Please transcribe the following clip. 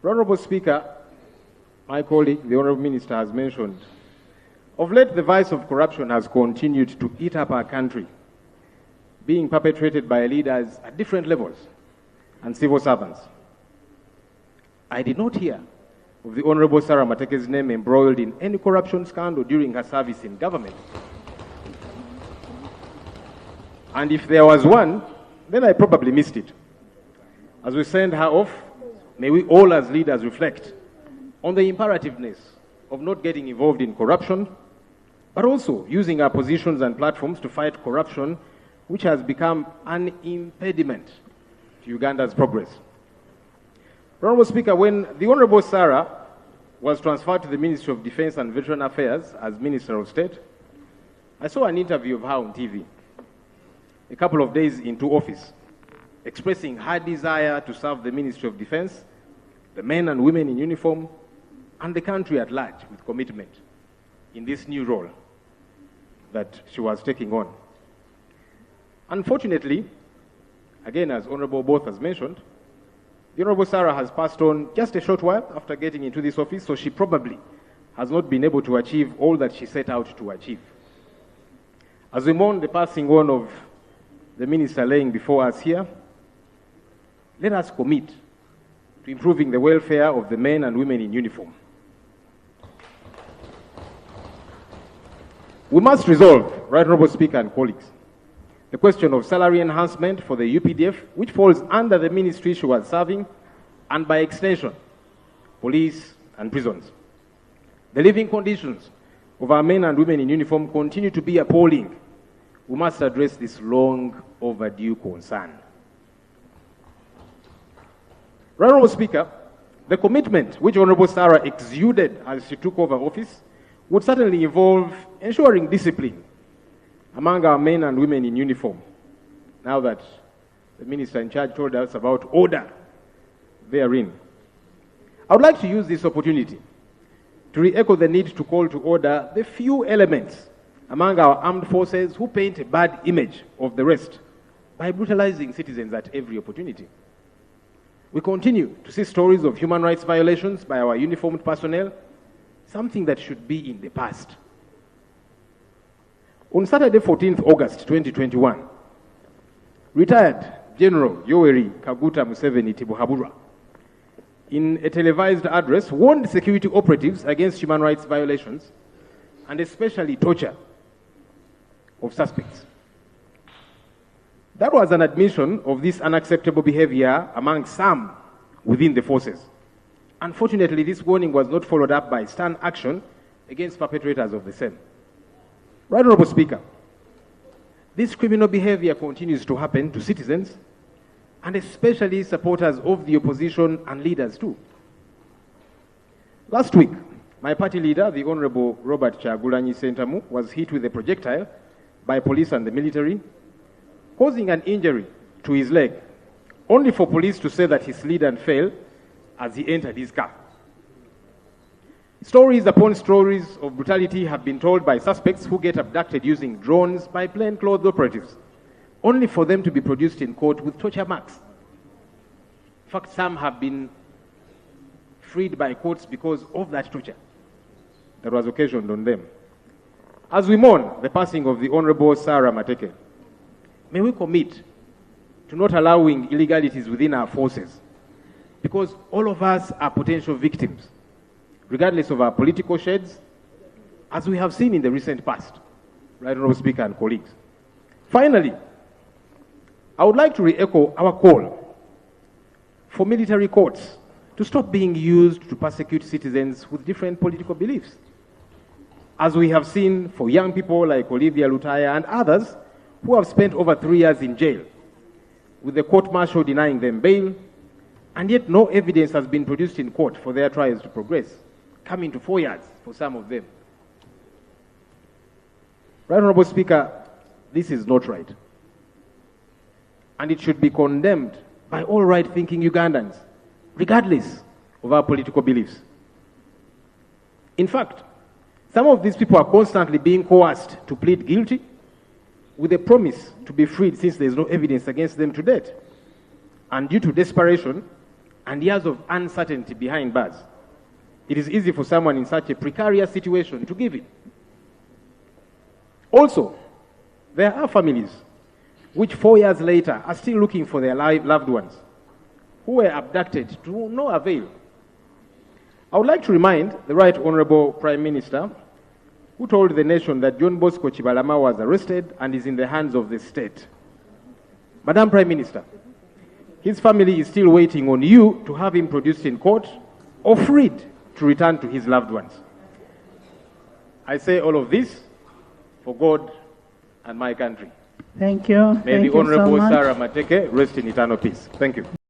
Honorable Speaker, my colleague, the Honorable Minister, has mentioned, of late the vice of corruption has continued to eat up our country, being perpetrated by leaders at different levels and civil servants. I did not hear of the Honorable Sarah Mateke's name embroiled in any corruption scandal during her service in government. And if there was one, then I probably missed it. As we send her off, may we all as leaders reflect on the imperativeness of not getting involved in corruption, but also using our positions and platforms to fight corruption, which has become an impediment to Uganda's progress. Honorable Speaker, when the Honorable Sarah was transferred to the Ministry of Defense and Veteran Affairs as Minister of State, I saw an interview of her on TV a couple of days into office, expressing her desire to serve the Ministry of Defense, the men and women in uniform, and the country at large with commitment in this new role that she was taking on. Unfortunately, again, as Honorable Both has mentioned, the Honorable Sarah has passed on just a short while after getting into this office, so she probably has not been able to achieve all that she set out to achieve. As we mourn the passing on of the Minister laying before us here, let us commit to improving the welfare of the men and women in uniform. We must resolve, Right Honorable Speaker and colleagues, the question of salary enhancement for the UPDF, which falls under the ministry she was serving, and by extension, police and prisons. The living conditions of our men and women in uniform continue to be appalling. We must address this long overdue concern. Honorable Speaker, the commitment which Honorable Sarah exuded as she took over office would certainly involve ensuring discipline among our men and women in uniform, now that the Minister in charge told us about order therein. I would like to use this opportunity to re-echo the need to call to order the few elements among our armed forces who paint a bad image of the rest by brutalizing citizens at every opportunity. We continue to see stories of human rights violations by our uniformed personnel, something that should be in the past. On Saturday, 14th August 2021, retired General Yoweri Kaguta Museveni Tibuhaburwa, in a televised address, warned security operatives against human rights violations and especially torture of suspects. That was an admission of this unacceptable behavior among some within the forces. Unfortunately, this warning was not followed up by stern action against perpetrators of the same. Right Honorable Speaker, this criminal behavior continues to happen to citizens and especially supporters of the opposition and leaders too. Last week, my party leader, the Honorable Robert Kyagulanyi Ssentamu, was hit with a projectile by police and the military, causing an injury to his leg, only for police to say that he slid and fell as he entered his car. Stories upon stories of brutality have been told by suspects who get abducted using drones by plainclothes operatives, only for them to be produced in court with torture marks. In fact, some have been freed by courts because of that torture that was occasioned on them. As we mourn the passing of the Honorable Sarah Mateke, may we commit to not allowing illegalities within our forces, because all of us are potential victims, regardless of our political shades, as we have seen in the recent past, Right Honorable Speaker and colleagues. Finally, I would like to re-echo our call for military courts to stop being used to persecute citizens with different political beliefs, as we have seen for young people like Olivia Lutaya and others who have spent over 3 years in jail, with the court-martial denying them bail, and yet no evidence has been produced in court for their trials to progress, coming to 4 years for some of them. Right Honorable Speaker, this is not right. And it should be condemned by all right-thinking Ugandans, regardless of our political beliefs. In fact, some of these people are constantly being coerced to plead guilty with a promise to be freed since there is no evidence against them to date. And due to desperation and years of uncertainty behind bars. It is easy for someone in such a precarious situation to give in. Also, there are families which 4 years later are still looking for their loved ones who were abducted to no avail. I would like to remind the Right Honourable Prime Minister, who told the nation that John Bosco Chibalama was arrested and is in the hands of the state. Madam Prime Minister, his family is still waiting on you to have him produced in court or freed to return to his loved ones. I say all of this for God and my country. Thank you. May the Honourable Sarah Mateke rest in eternal peace. Thank you.